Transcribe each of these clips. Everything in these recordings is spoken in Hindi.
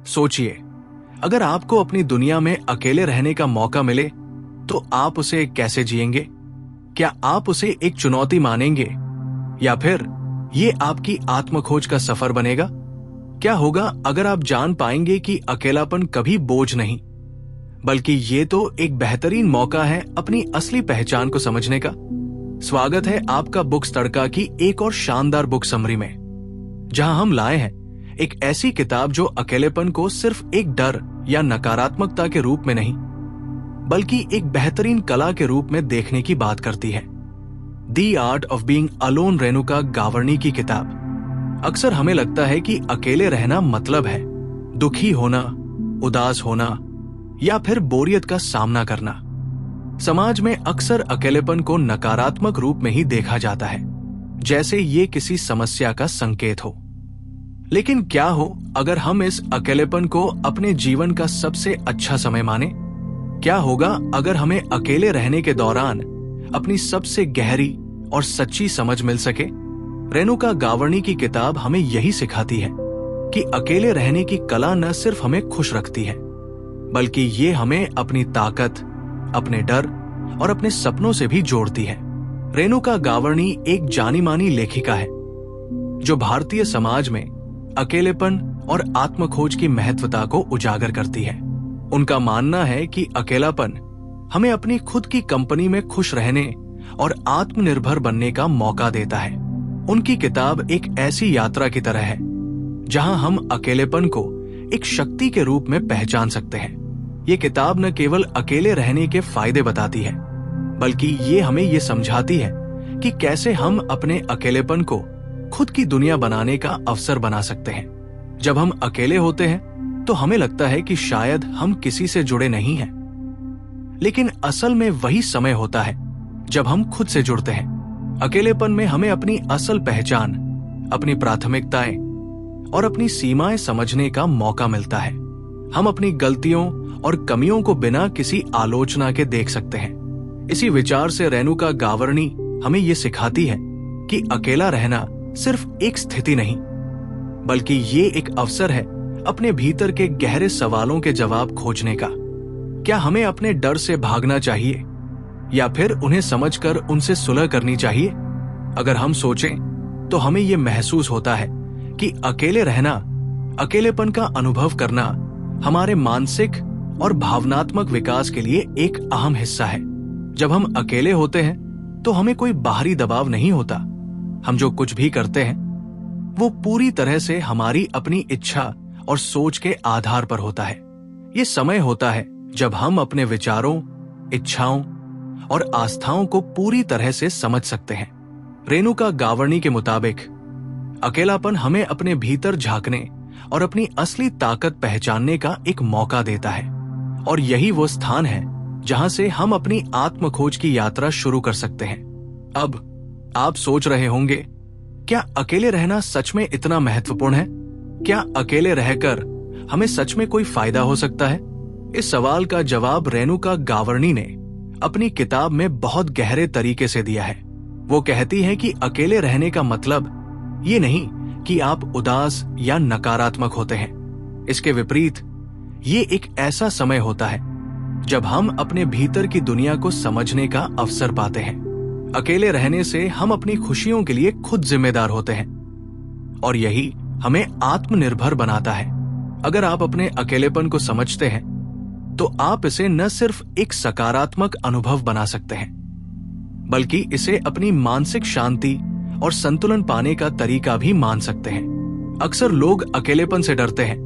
सोचिए, अगर आपको अपनी दुनिया में अकेले रहने का मौका मिले तो आप उसे कैसे जिएंगे? क्या आप उसे एक चुनौती मानेंगे या फिर ये आपकी आत्मखोज का सफर बनेगा? क्या होगा अगर आप जान पाएंगे कि अकेलापन कभी बोझ नहीं, बल्कि ये तो एक बेहतरीन मौका है अपनी असली पहचान को समझने का? स्वागत है आपका बुक्स तड़का की एक और शानदार बुक समरी में, जहां हम लाए हैं एक ऐसी किताब जो अकेलेपन को सिर्फ एक डर या नकारात्मकता के रूप में नहीं, बल्कि एक बेहतरीन कला के रूप में देखने की बात करती है। The art of being alone Renuka Gavrani की किताब। अक्सर हमें लगता है कि अकेले रहना मतलब है दुखी होना, उदास होना या फिर बोरियत का सामना करना। समाज में अक्सर अकेलेपन को नकारात्मक रूप में ही देखा जाता है, जैसे ये किसी समस्या का संकेत हो। लेकिन क्या हो अगर हम इस अकेलेपन को अपने जीवन का सबसे अच्छा समय माने? क्या होगा अगर हमें अकेले रहने के दौरान अपनी सबसे गहरी और सच्ची समझ मिल सके? रेणुका गावर्नी की किताब हमें यही सिखाती है कि अकेले रहने की कला न सिर्फ हमें खुश रखती है, बल्कि ये हमें अपनी ताकत, अपने डर और अपने सपनों से भी जोड़ती है। रेणुका गावर्नी एक जानी मानी लेखिका है जो भारतीय समाज में अकेलेपन और आत्मखोज की महत्वता को उजागर करती है। उनका मानना है कि अकेलापन हमें अपनी खुद की कंपनी में खुश रहने और आत्मनिर्भर बनने का मौका देता है। उनकी किताब एक ऐसी यात्रा की तरह है जहां हम अकेलेपन को एक शक्ति के रूप में पहचान सकते हैं। ये किताब न केवल अकेले रहने के फायदे बताती है, बल्कि ये हमें ये समझाती है कि कैसे हम अपने अकेलेपन को खुद की दुनिया बनाने का अवसर बना सकते हैं। जब हम अकेले होते हैं तो हमें लगता है कि शायद हम किसी से जुड़े नहीं हैं, लेकिन असल में वही समय होता है जब हम खुद से जुड़ते हैं। अकेलेपन में हमें अपनी असल पहचान, अपनी प्राथमिकताएं और अपनी सीमाएं समझने का मौका मिलता है। हम अपनी गलतियों और कमियों को बिना किसी आलोचना के देख सकते हैं। इसी विचार से रेणुका गावर्नी हमें ये सिखाती है कि अकेला रहना सिर्फ एक स्थिति नहीं, बल्कि ये एक अवसर है अपने भीतर के गहरे सवालों के जवाब खोजने का। क्या हमें अपने डर से भागना चाहिए या फिर उन्हें समझकर उनसे सुलह करनी चाहिए? अगर हम सोचें तो हमें यह महसूस होता है कि अकेले रहना, अकेलेपन का अनुभव करना हमारे मानसिक और भावनात्मक विकास के लिए एक अहम हिस्सा है। जब हम अकेले होते हैं तो हमें कोई बाहरी दबाव नहीं होता। हम जो कुछ भी करते हैं वो पूरी तरह से हमारी अपनी इच्छा और सोच के आधार पर होता है। ये समय होता है जब हम अपने विचारों, इच्छाओं और आस्थाओं को पूरी तरह से समझ सकते हैं। रेणुका गावर्नी के मुताबिक अकेलापन हमें अपने भीतर झांकने और अपनी असली ताकत पहचानने का एक मौका देता है, और यही वो स्थान है जहां से हम अपनी आत्मखोज की यात्रा शुरू कर सकते हैं। अब आप सोच रहे होंगे, क्या अकेले रहना सच में इतना महत्वपूर्ण है? क्या अकेले रहकर हमें सच में कोई फायदा हो सकता है? इस सवाल का जवाब रेणुका गावर्नी ने अपनी किताब में बहुत गहरे तरीके से दिया है। वो कहती है कि अकेले रहने का मतलब ये नहीं कि आप उदास या नकारात्मक होते हैं। इसके विपरीत ये एक ऐसा समय होता है जब हम अपने भीतर की दुनिया को समझने का अवसर पाते हैं। अकेले रहने से हम अपनी खुशियों के लिए खुद जिम्मेदार होते हैं, और यही हमें आत्मनिर्भर बनाता है। अगर आप अपने अकेलेपन को समझते हैं तो आप इसे न सिर्फ एक सकारात्मक अनुभव बना सकते हैं, बल्कि इसे अपनी मानसिक शांति और संतुलन पाने का तरीका भी मान सकते हैं। अक्सर लोग अकेलेपन से डरते हैं,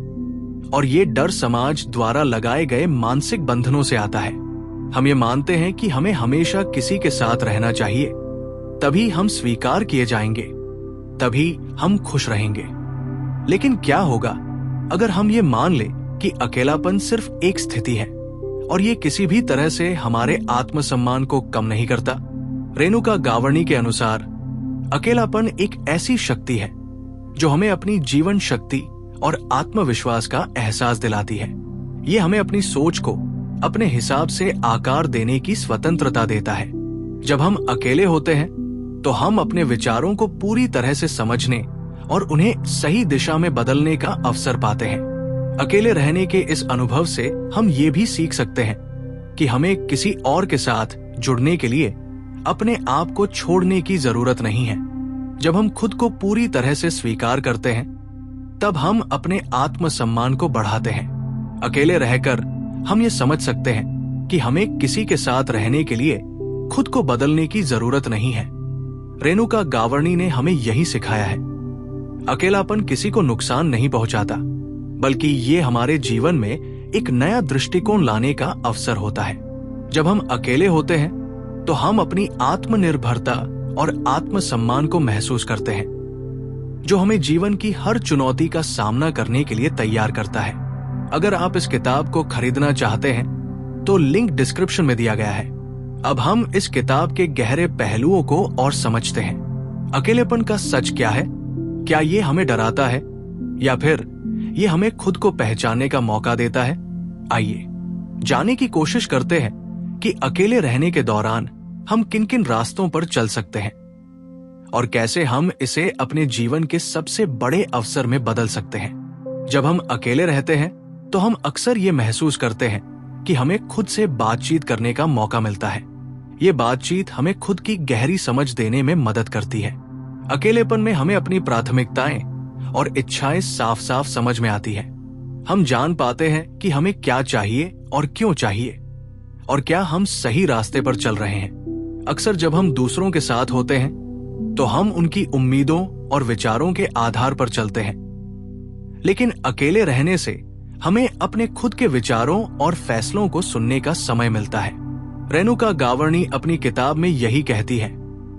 और ये डर समाज द्वारा लगाए गए मानसिक बंधनों से आता है। हम ये मानते हैं कि हमें हमेशा किसी के साथ रहना चाहिए, तभी हम स्वीकार किए जाएंगे, तभी हम खुश रहेंगे। लेकिन क्या होगा अगर हम ये मान लें कि अकेलापन सिर्फ एक स्थिति है और ये किसी भी तरह से हमारे आत्मसम्मान को कम नहीं करता? रेणुका गावर्नी के अनुसार अकेलापन एक ऐसी शक्ति है जो हमें अपनी जीवन शक्ति और आत्मविश्वास का एहसास दिलाती है। ये हमें अपनी सोच को अपने हिसाब से आकार देने की स्वतंत्रता देता है। जब हम अकेले होते हैं तो हम अपने विचारों को पूरी तरह से समझने और उन्हें सही दिशा में बदलने का अवसर पाते हैं। अकेले रहने के इस अनुभव से हम ये भी सीख सकते हैं कि हमें किसी और के साथ जुड़ने के लिए अपने आप को छोड़ने की जरूरत नहीं है। जब हम खुद को पूरी तरह से स्वीकार करते हैं, तब हम अपने आत्मसम्मान को बढ़ाते हैं। अकेले रहकर हम ये समझ सकते हैं कि हमें किसी के साथ रहने के लिए खुद को बदलने की जरूरत नहीं है। रेणुका गावर्णी ने हमें यही सिखाया है। अकेलापन किसी को नुकसान नहीं पहुंचाता, बल्कि ये हमारे जीवन में एक नया दृष्टिकोण लाने का अवसर होता है। जब हम अकेले होते हैं तो हम अपनी आत्मनिर्भरता और आत्मसम्मान को महसूस करते हैं, जो हमें जीवन की हर चुनौती का सामना करने के लिए तैयार करता है। अगर आप इस किताब को खरीदना चाहते हैं तो लिंक डिस्क्रिप्शन में दिया गया है। अब हम इस किताब के गहरे पहलुओं को और समझते हैं। अकेलेपन का सच क्या है? क्या ये हमें डराता है या फिर ये हमें खुद को पहचानने का मौका देता है? आइए जानने की कोशिश करते हैं कि अकेले रहने के दौरान हम किन किन रास्तों पर चल सकते हैं और कैसे हम इसे अपने जीवन के सबसे बड़े अवसर में बदल सकते हैं। जब हम अकेले रहते हैं तो हम अक्सर ये महसूस करते हैं कि हमें खुद से बातचीत करने का मौका मिलता है। ये बातचीत हमें खुद की गहरी समझ देने में मदद करती है। अकेलेपन में हमें अपनी प्राथमिकताएं और इच्छाएं साफ साफ समझ में आती है। हम जान पाते हैं कि हमें क्या चाहिए और क्यों चाहिए, और क्या हम सही रास्ते पर चल रहे हैं। अक्सर जब हम दूसरों के साथ होते हैं तो हम उनकी उम्मीदों और विचारों के आधार पर चलते हैं, लेकिन अकेले रहने से हमें अपने खुद के विचारों और फैसलों को सुनने का समय मिलता है। रेणुका गावर्णी अपनी किताब में यही कहती है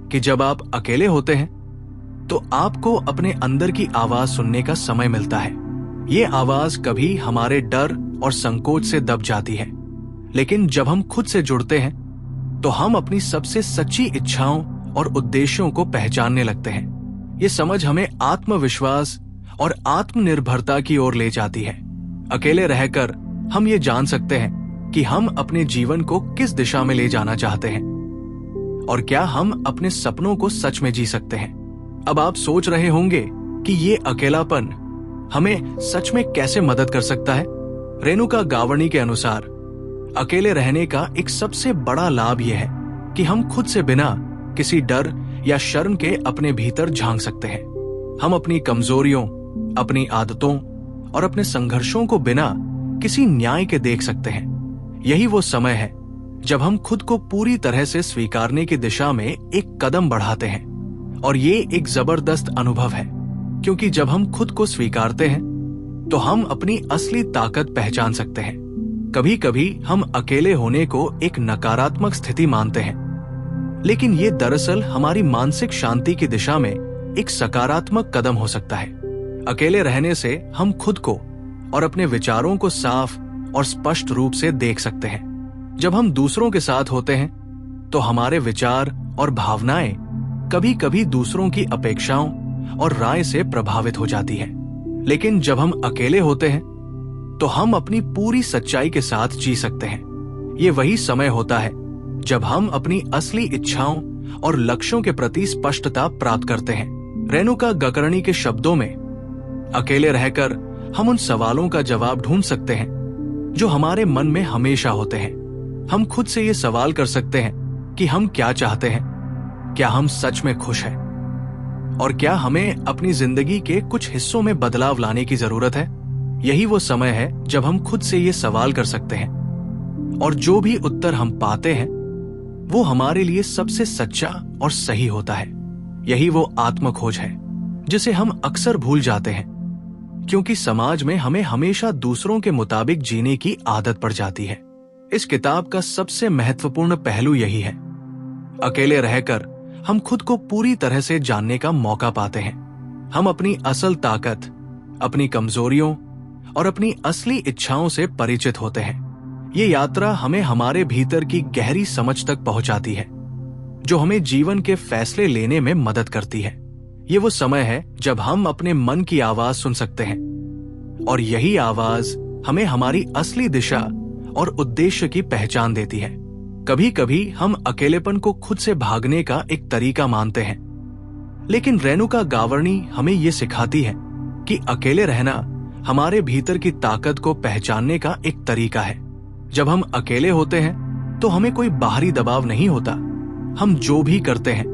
कि जब आप अकेले होते हैं तो आपको अपने अंदर की आवाज सुनने का समय मिलता है। ये आवाज कभी हमारे डर और संकोच से दब जाती है, लेकिन जब हम खुद से जुड़ते हैं तो हम अपनी सबसे सच्ची इच्छाओं और उद्देश्यों को पहचानने लगते हैं। ये समझ हमें आत्मविश्वास और आत्मनिर्भरता की ओर ले जाती है। अकेले रहकर हम ये जान सकते हैं कि हम अपने जीवन को किस दिशा में ले जाना चाहते हैं और क्या हम अपने सपनों को सच में जी सकते हैं। अब आप सोच रहे होंगे कि ये अकेलापन हमें सच में कैसे मदद कर सकता है। रेणुका गावर्णी के अनुसार अकेले रहने का एक सबसे बड़ा लाभ यह है कि हम खुद से बिना किसी डर या शर्म के अपने भीतर झांक सकते हैं। हम अपनी कमजोरियों, अपनी आदतों और अपने संघर्षों को बिना किसी न्याय के देख सकते हैं। यही वो समय है जब हम खुद को पूरी तरह से स्वीकारने की दिशा में एक कदम बढ़ाते हैं, और ये एक जबरदस्त अनुभव है, क्योंकि जब हम खुद को स्वीकारते हैं तो हम अपनी असली ताकत पहचान सकते हैं। कभी कभी हम अकेले होने को एक नकारात्मक स्थिति मानते हैं, लेकिन ये दरअसल हमारी मानसिक शांति की दिशा में एक सकारात्मक कदम हो सकता है। अकेले रहने से हम खुद को और अपने विचारों को साफ और स्पष्ट रूप से देख सकते हैं। जब हम दूसरों के साथ होते हैं तो हमारे विचार और भावनाएं कभी कभी दूसरों की अपेक्षाओं और राय से प्रभावित हो जाती है, लेकिन जब हम अकेले होते हैं तो हम अपनी पूरी सच्चाई के साथ जी सकते हैं। ये वही समय होता है जब हम अपनी असली इच्छाओं और लक्ष्यों के प्रति स्पष्टता प्राप्त करते हैं। रेणुका गावर्णी के शब्दों में, अकेले रहकर हम उन सवालों का जवाब ढूंढ सकते हैं जो हमारे मन में हमेशा होते हैं। हम खुद से ये सवाल कर सकते हैं कि हम क्या चाहते हैं, क्या हम सच में खुश हैं, और क्या हमें अपनी जिंदगी के कुछ हिस्सों में बदलाव लाने की जरूरत है। यही वो समय है जब हम खुद से ये सवाल कर सकते हैं, और जो भी उत्तर हम पाते हैं वो हमारे लिए सबसे सच्चा और सही होता है। यही वो आत्मखोज है जिसे हम अक्सर भूल जाते हैं, क्योंकि समाज में हमें हमेशा दूसरों के मुताबिक जीने की आदत पड़ जाती है। इस किताब का सबसे महत्वपूर्ण पहलू यही है। अकेले रहकर हम खुद को पूरी तरह से जानने का मौका पाते हैं। हम अपनी असल ताकत, अपनी कमजोरियों और अपनी असली इच्छाओं से परिचित होते हैं। ये यात्रा हमें हमारे भीतर की गहरी समझ तक पहुंचाती है, जो हमें जीवन के फैसले लेने में मदद करती है। ये वो समय है जब हम अपने मन की आवाज सुन सकते हैं, और यही आवाज हमें हमारी असली दिशा और उद्देश्य की पहचान देती है। कभी कभी हम अकेलेपन को खुद से भागने का एक तरीका मानते हैं, लेकिन रेणुका गावर्णी हमें ये सिखाती है कि अकेले रहना हमारे भीतर की ताकत को पहचानने का एक तरीका है। जब हम अकेले होते हैं तो हमें कोई बाहरी दबाव नहीं होता। हम जो भी करते हैं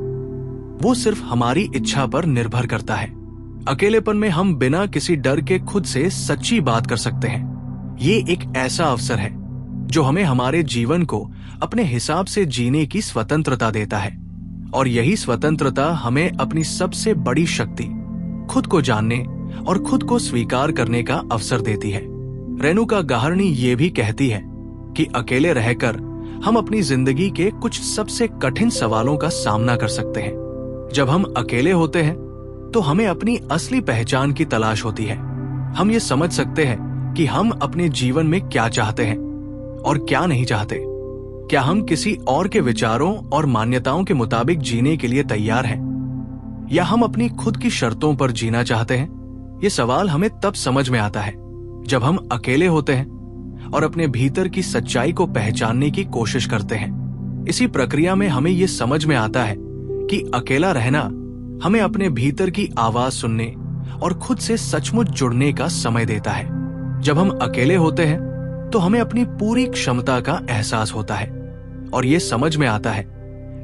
वो सिर्फ हमारी इच्छा पर निर्भर करता है। अकेलेपन में हम बिना किसी डर के खुद से सच्ची बात कर सकते हैं। ये एक ऐसा अवसर है जो हमें हमारे जीवन को अपने हिसाब से जीने की स्वतंत्रता देता है, और यही स्वतंत्रता हमें अपनी सबसे बड़ी शक्ति, खुद को जानने और खुद को स्वीकार करने का अवसर देती है। रेणुका गाहरणी ये भी कहती है कि अकेले रहकर हम अपनी जिंदगी के कुछ सबसे कठिन सवालों का सामना कर सकते हैं। जब हम अकेले होते हैं तो हमें अपनी असली पहचान की तलाश होती है। हम ये समझ सकते हैं कि हम अपने जीवन में क्या चाहते हैं और क्या नहीं चाहते। क्या हम किसी और के विचारों और मान्यताओं के मुताबिक जीने के लिए तैयार हैं, या हम अपनी खुद की शर्तों पर जीना चाहते हैं? ये सवाल हमें तब समझ में आता है जब हम अकेले होते हैं और अपने भीतर की सच्चाई को पहचानने की कोशिश करते हैं। इसी प्रक्रिया में हमें ये समझ में आता है कि अकेला रहना हमें अपने भीतर की आवाज सुनने और खुद से सचमुच जुड़ने का समय देता है। जब हम अकेले होते हैं तो हमें अपनी पूरी क्षमता का एहसास होता है और ये समझ में आता है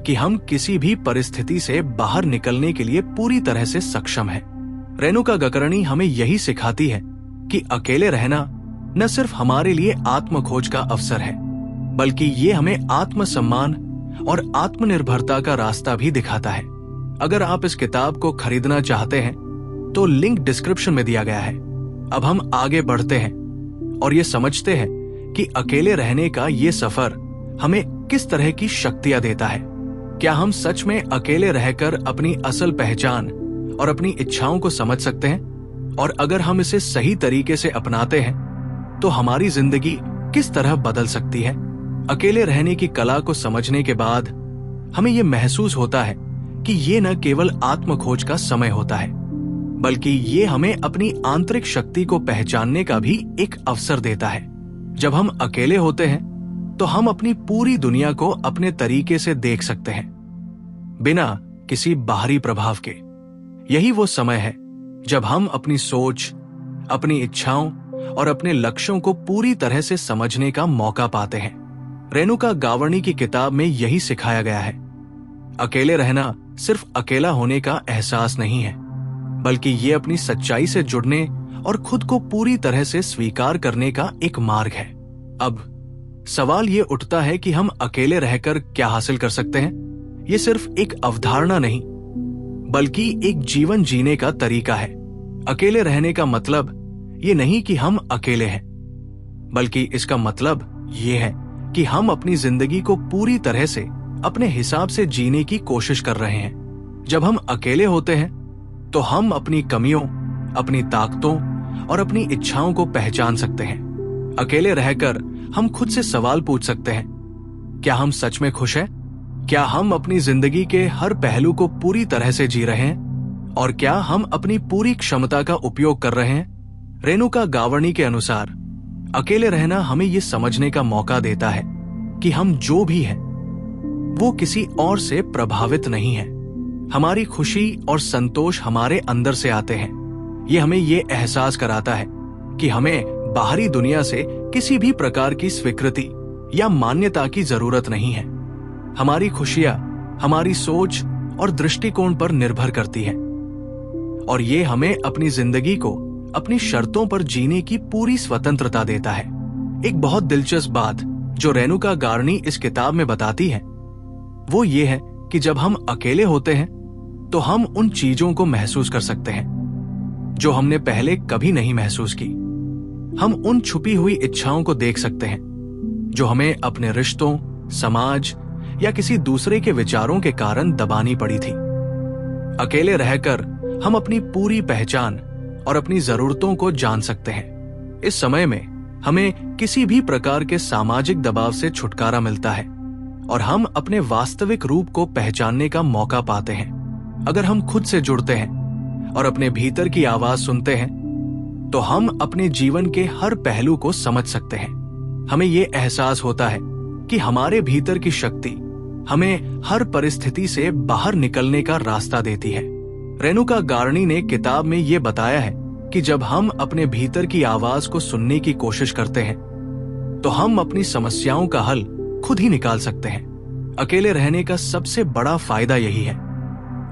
कि हम किसी भी परिस्थिति से बाहर निकलने के लिए पूरी तरह से सक्षम हैं। रेणुका गकर्णी हमें यही सिखाती है कि अकेले रहना न सिर्फ हमारे लिए आत्मखोज का अवसर है, बल्कि ये हमें आत्मसम्मान और आत्मनिर्भरता का रास्ता भी दिखाता है। अगर आप इस किताब को खरीदना चाहते हैं तो लिंक डिस्क्रिप्शन में दिया गया है। अब हम आगे बढ़ते हैं और ये समझते हैं कि अकेले रहने का ये सफर हमें किस तरह की शक्तियां देता है। क्या हम सच में अकेले रहकर अपनी असल पहचान और अपनी इच्छाओं को समझ सकते हैं? और अगर हम इसे सही तरीके से अपनाते हैं तो हमारी जिंदगी किस तरह बदल सकती है? अकेले रहने की कला को समझने के बाद हमें यह महसूस होता है कि ये न केवल आत्मखोज का समय होता है, बल्कि ये हमें अपनी आंतरिक शक्ति को पहचानने का भी एक अवसर देता है। जब हम अकेले होते हैं तो हम अपनी पूरी दुनिया को अपने तरीके से देख सकते हैं, बिना किसी बाहरी प्रभाव के। यही वो समय है जब हम अपनी सोच, अपनी इच्छाओं और अपने लक्ष्यों को पूरी तरह से समझने का मौका पाते हैं। रेणुका गावरणी की किताब में यही सिखाया गया है। अकेले रहना सिर्फ अकेला होने का एहसास नहीं है, बल्कि ये अपनी सच्चाई से जुड़ने और खुद को पूरी तरह से स्वीकार करने का एक मार्ग है। अब सवाल ये उठता है कि हम अकेले रहकर क्या हासिल कर सकते हैं? ये सिर्फ एक अवधारणा नहीं, बल्कि एक जीवन जीने का तरीका है। अकेले रहने का मतलब ये नहीं कि हम अकेले हैं, बल्कि इसका मतलब ये है कि हम अपनी जिंदगी को पूरी तरह से अपने हिसाब से जीने की कोशिश कर रहे हैं। जब हम अकेले होते हैं तो हम अपनी कमियों, अपनी ताकतों और अपनी इच्छाओं को पहचान सकते हैं। अकेले रहकर हम खुद से सवाल पूछ सकते हैं, क्या हम सच में खुश हैं? क्या हम अपनी जिंदगी के हर पहलू को पूरी तरह से जी रहे हैं? और क्या हम अपनी पूरी क्षमता का उपयोग कर रहे हैं? रेणुका गावरणी के अनुसार अकेले रहना हमें यह समझने का मौका देता है कि हम जो भी हैं वो किसी और से प्रभावित नहीं है। हमारी खुशी और संतोष हमारे अंदर से आते हैं। ये हमें ये एहसास कराता है कि हमें बाहरी दुनिया से किसी भी प्रकार की स्वीकृति या मान्यता की जरूरत नहीं है। हमारी खुशियां हमारी सोच और दृष्टिकोण पर निर्भर करती है, और ये हमें अपनी जिंदगी को अपनी शर्तों पर जीने की पूरी स्वतंत्रता देता है। एक बहुत दिलचस्प बात जो रेणुका गावरणी इस किताब में बताती है वो ये है कि जब हम अकेले होते हैं तो हम उन चीजों को महसूस कर सकते हैं जो हमने पहले कभी नहीं महसूस की। हम उन छुपी हुई इच्छाओं को देख सकते हैं जो हमें अपने रिश्तों, समाज या किसी दूसरे के विचारों के कारण दबानी पड़ी थी। अकेले रहकर हम अपनी पूरी पहचान और अपनी जरूरतों को जान सकते हैं। इस समय में हमें किसी भी प्रकार के सामाजिक दबाव से छुटकारा मिलता है और हम अपने वास्तविक रूप को पहचानने का मौका पाते हैं। अगर हम खुद से जुड़ते हैं और अपने भीतर की आवाज सुनते हैं तो हम अपने जीवन के हर पहलू को समझ सकते हैं। हमें ये एहसास होता है कि हमारे भीतर की शक्ति हमें हर परिस्थिति से बाहर निकलने का रास्ता देती है। रेणुका गावरणी ने किताब में ये बताया है कि जब हम अपने भीतर की आवाज को सुनने की कोशिश करते हैं तो हम अपनी समस्याओं का हल खुद ही निकाल सकते हैं। अकेले रहने का सबसे बड़ा फायदा यही है,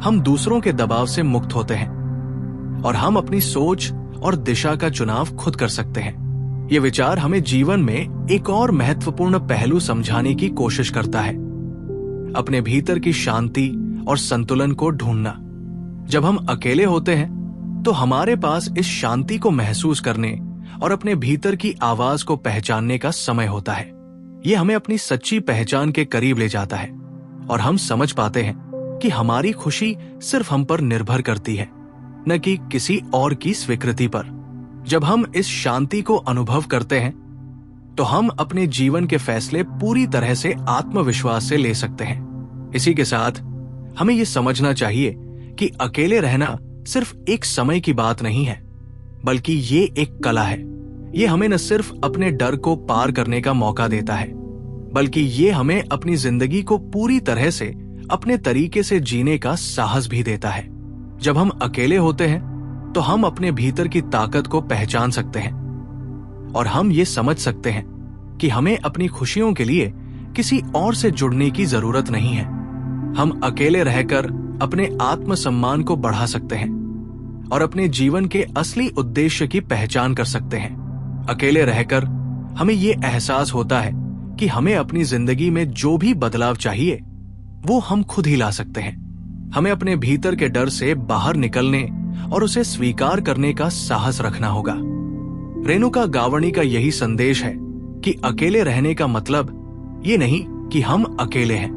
हम दूसरों के दबाव से मुक्त होते हैं और हम अपनी सोच और दिशा का चुनाव खुद कर सकते हैं। ये विचार हमें जीवन में एक और महत्वपूर्ण पहलू समझाने की कोशिश करता है, अपने भीतर की शांति और संतुलन को ढूंढना। जब हम अकेले होते हैं तो हमारे पास इस शांति को महसूस करने और अपने भीतर की आवाज को पहचानने का समय होता है। ये हमें अपनी सच्ची पहचान के करीब ले जाता है और हम समझ पाते हैं कि हमारी खुशी सिर्फ हम पर निर्भर करती है, न कि किसी और की स्वीकृति पर। जब हम इस शांति को अनुभव करते हैं तो हम अपने जीवन के फैसले पूरी तरह से आत्मविश्वास से ले सकते हैं। इसी के साथ हमें यह समझना चाहिए कि अकेले रहना सिर्फ एक समय की बात नहीं है, बल्कि ये एक कला है। ये हमें न सिर्फ अपने डर को पार करने का मौका देता है, बल्कि ये हमें अपनी जिंदगी को पूरी तरह से अपने तरीके से जीने का साहस भी देता है। जब हम अकेले होते हैं तो हम अपने भीतर की ताकत को पहचान सकते हैं और हम ये समझ सकते हैं कि हमें अपनी खुशियों के लिए किसी और से जुड़ने की जरूरत नहीं है। हम अकेले रहकर अपने आत्मसम्मान को बढ़ा सकते हैं और अपने जीवन के असली उद्देश्य की पहचान कर सकते हैं। अकेले रहकर हमें ये एहसास होता है कि हमें अपनी जिंदगी में जो भी बदलाव चाहिए वो हम खुद ही ला सकते हैं। हमें अपने भीतर के डर से बाहर निकलने और उसे स्वीकार करने का साहस रखना होगा। रेणुका गावणी का यही संदेश है कि अकेले रहने का मतलब ये नहीं कि हम अकेले हैं,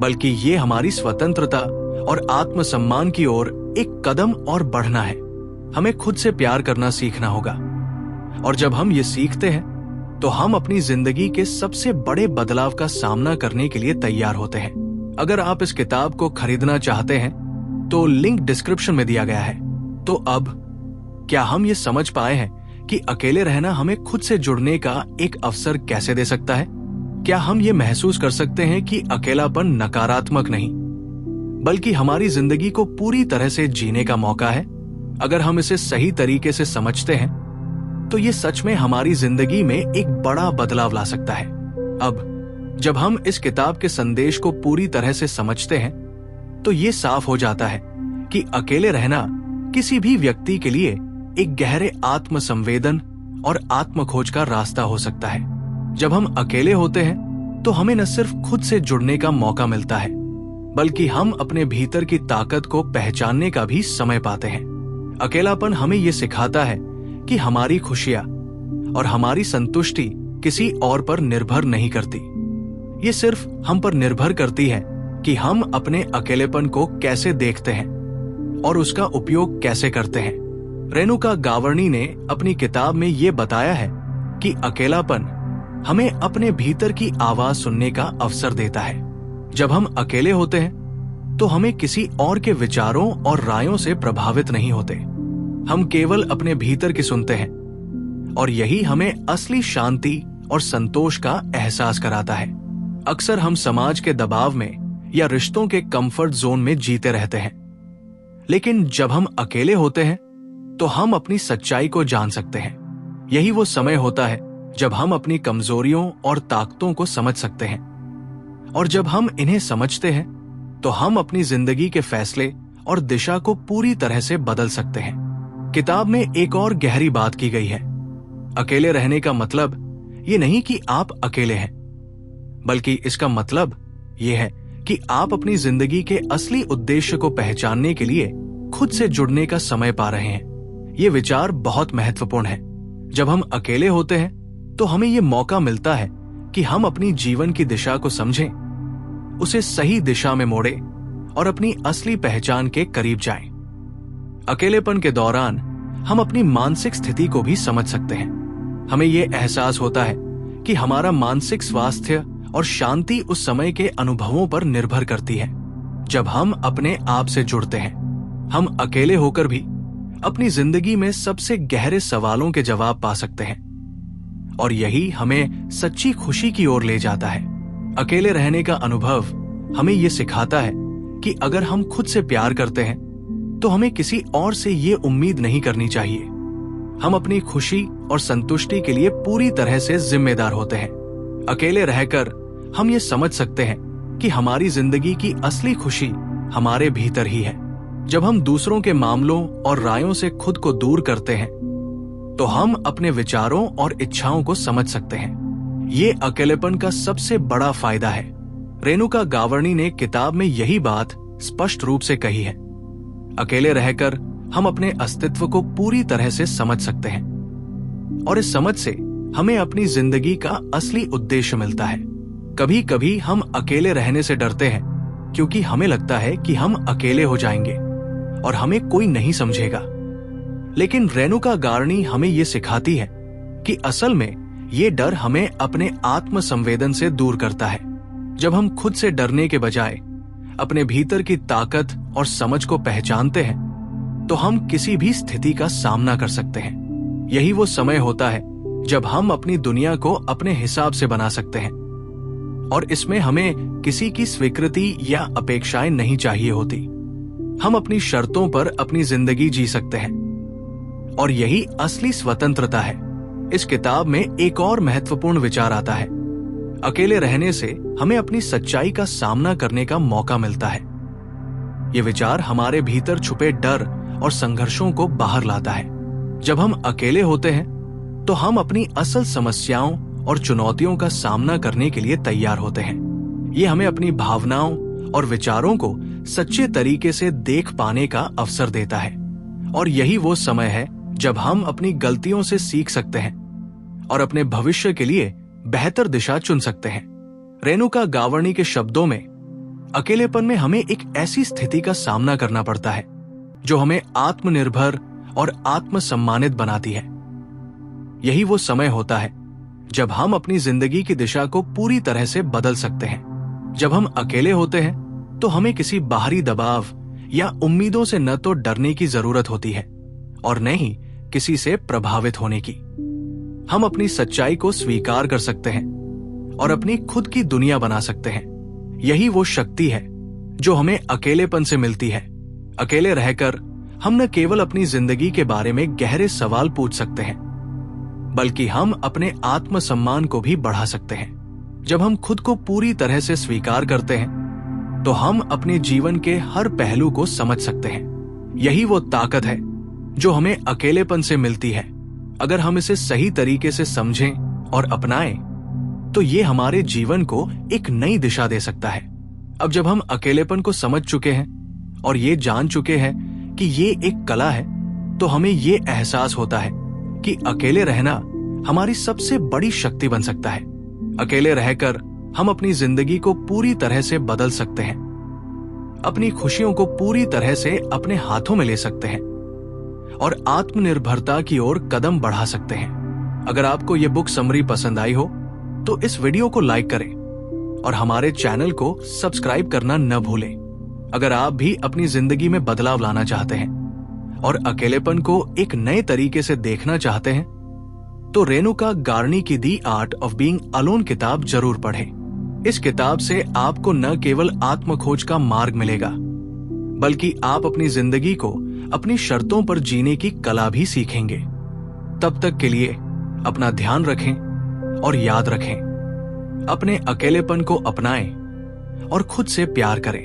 बल्कि ये हमारी स्वतंत्रता और आत्मसम्मान की ओर एक कदम और बढ़ना है। हमें खुद से प्यार करना सीखना होगा और जब हम ये सीखते हैं तो हम अपनी जिंदगी के सबसे बड़े बदलाव का सामना करने के लिए तैयार होते हैं। अगर आप इस किताब को खरीदना चाहते हैं तो लिंक डिस्क्रिप्शन में दिया गया है। तो अब क्या हम ये समझ पाए हैं कि अकेले रहना हमें खुद से जुड़ने का एक अवसर कैसे दे सकता है? क्या हम ये महसूस कर सकते हैं कि अकेलापन नकारात्मक नहीं, बल्कि हमारी जिंदगी को पूरी तरह से जीने का मौका है? अगर हम इसे सही तरीके से समझते हैं तो ये सच में हमारी जिंदगी में एक बड़ा बदलाव ला सकता है। अब जब हम इस किताब के संदेश को पूरी तरह से समझते हैं तो ये साफ हो जाता है कि अकेले रहना किसी भी व्यक्ति के लिए एक गहरे आत्म संवेदन और आत्म खोज का रास्ता हो सकता है। जब हम अकेले होते हैं तो हमें न सिर्फ खुद से जुड़ने का मौका मिलता है, बल्कि हम अपने भीतर की ताकत को पहचानने का भी समय पाते हैं। अकेलापन हमें ये सिखाता है कि हमारी खुशियां और हमारी संतुष्टि किसी और पर निर्भर नहीं करती। ये सिर्फ हम पर निर्भर करती है कि हम अपने अकेलेपन को कैसे देखते हैं और उसका उपयोग कैसे करते हैं। रेणुका गावणी ने अपनी किताब में ये बताया है कि अकेलापन हमें अपने भीतर की आवाज सुनने का अवसर देता है। जब हम अकेले होते हैं तो हमें किसी और के विचारों और रायों से प्रभावित नहीं होते। हम केवल अपने भीतर की सुनते हैं और यही हमें असली शांति और संतोष का एहसास कराता है। अक्सर हम समाज के दबाव में या रिश्तों के कंफर्ट जोन में जीते रहते हैं, लेकिन जब हम अकेले होते हैं तो हम अपनी सच्चाई को जान सकते हैं। यही वो समय होता है जब हम अपनी कमजोरियों और ताकतों को समझ सकते हैं, और जब हम इन्हें समझते हैं तो हम अपनी जिंदगी के फैसले और दिशा को पूरी तरह से बदल सकते हैं। किताब में एक और गहरी बात की गई है। अकेले रहने का मतलब ये नहीं कि आप अकेले हैं, बल्कि इसका मतलब ये है कि आप अपनी जिंदगी के असली उद्देश्य को पहचानने के लिए खुद से जुड़ने का समय पा रहे हैं। ये विचार बहुत महत्वपूर्ण है। जब हम अकेले होते हैं तो हमें ये मौका मिलता है कि हम अपनी जीवन की दिशा को समझें, उसे सही दिशा में मोड़े और अपनी असली पहचान के करीब जाएं। अकेलेपन के दौरान हम अपनी मानसिक स्थिति को भी समझ सकते हैं। हमें यह एहसास होता है कि हमारा मानसिक स्वास्थ्य और शांति उस समय के अनुभवों पर निर्भर करती है। जब हम अपने आप से जुड़ते हैं, हम अकेले होकर भी अपनी जिंदगी में सबसे गहरे सवालों के जवाब पा सकते हैं, और यही हमें सच्ची खुशी की ओर ले जाता है। अकेले रहने का अनुभव हमें यह सिखाता है कि अगर हम खुद से प्यार करते हैं तो हमें किसी और से ये उम्मीद नहीं करनी चाहिए। हम अपनी खुशी और संतुष्टि के लिए पूरी तरह से जिम्मेदार होते हैं। अकेले रहकर हम ये समझ सकते हैं कि हमारी जिंदगी की असली खुशी हमारे भीतर ही है। जब हम दूसरों के मामलों और रायों से खुद को दूर करते हैं तो हम अपने विचारों और इच्छाओं को समझ सकते हैं। ये अकेलेपन का सबसे बड़ा फायदा है। रेणुका गावर्णी ने किताब में यही बात स्पष्ट रूप से कही है। अकेले रहकर हम अपने अस्तित्व को पूरी तरह से समझ सकते हैं और इस समझ से हमें अपनी जिंदगी का असली उद्देश्य मिलता है। कभी कभी हम अकेले रहने से डरते हैं क्योंकि हमें लगता है कि हम अकेले हो जाएंगे और हमें कोई नहीं समझेगा। लेकिन रेणुका गावर्णी हमें यह सिखाती है कि असल में ये डर हमें अपने आत्म संवेदन से दूर करता है। जब हम खुद से डरने के बजाय अपने भीतर की ताकत और समझ को पहचानते हैं तो हम किसी भी स्थिति का सामना कर सकते हैं। यही वो समय होता है जब हम अपनी दुनिया को अपने हिसाब से बना सकते हैं और इसमें हमें किसी की स्वीकृति या अपेक्षाएं नहीं चाहिए होती। हम अपनी शर्तों पर अपनी जिंदगी जी सकते हैं और यही असली स्वतंत्रता है। इस किताब में एक और महत्वपूर्ण विचार आता है। अकेले रहने से हमें अपनी सच्चाई का सामना करने का मौका मिलता है। ये विचार हमारे भीतर छुपे डर और संघर्षों को बाहर लाता है। जब हम अकेले होते हैं तो हम अपनी असल समस्याओं और चुनौतियों का सामना करने के लिए तैयार होते हैं। ये हमें अपनी भावनाओं और विचारों को सच्चे तरीके से देख पाने का अवसर देता है और यही वो समय है जब हम अपनी गलतियों से सीख सकते हैं और अपने भविष्य के लिए बेहतर दिशा चुन सकते हैं। रेणुका गावर्णी के शब्दों में, अकेलेपन में हमें एक ऐसी स्थिति का सामना करना पड़ता है जो हमें आत्मनिर्भर और आत्मसम्मानित बनाती है। यही वो समय होता है जब हम अपनी जिंदगी की दिशा को पूरी तरह से बदल सकते हैं। जब हम अकेले होते हैं तो हमें किसी बाहरी दबाव या उम्मीदों से न तो डरने की जरूरत होती है और न ही किसी से प्रभावित होने की। हम अपनी सच्चाई को स्वीकार कर सकते हैं और अपनी खुद की दुनिया बना सकते हैं। यही वो शक्ति है जो हमें अकेलेपन से मिलती है। अकेले रहकर हम न केवल अपनी जिंदगी के बारे में गहरे सवाल पूछ सकते हैं बल्कि हम अपने आत्मसम्मान को भी बढ़ा सकते हैं। जब हम खुद को पूरी तरह से स्वीकार करते हैं तो हम अपने जीवन के हर पहलू को समझ सकते हैं। यही वो ताकत है जो हमें अकेलेपन से मिलती है। अगर हम इसे सही तरीके से समझें और अपनाएं तो ये हमारे जीवन को एक नई दिशा दे सकता है। अब जब हम अकेलेपन को समझ चुके हैं और ये जान चुके हैं कि ये एक कला है तो हमें ये एहसास होता है कि अकेले रहना हमारी सबसे बड़ी शक्ति बन सकता है। अकेले रहकर हम अपनी जिंदगी को पूरी तरह से बदल सकते हैं, अपनी खुशियों को पूरी तरह से अपने हाथों में ले सकते हैं और आत्मनिर्भरता की ओर कदम बढ़ा सकते हैं। अगर आपको यह बुक समरी पसंद आई हो तो इस वीडियो को लाइक करें और हमारे चैनल को सब्सक्राइब करना न भूलें। अगर आप भी अपनी जिंदगी में बदलाव लाना चाहते हैं और अकेलेपन को एक नए तरीके से देखना चाहते हैं तो रेणुका गावर्णी की दी आर्ट ऑफ बीइंग अलोन किताब जरूर पढ़ें। इस किताब से आपको न केवल आत्मखोज का मार्ग मिलेगा बल्कि आप अपनी जिंदगी को अपनी शर्तों पर जीने की कला भी सीखेंगे। तब तक के लिए अपना ध्यान रखें और याद रखें, अपने अकेलेपन को अपनाएं और खुद से प्यार करें।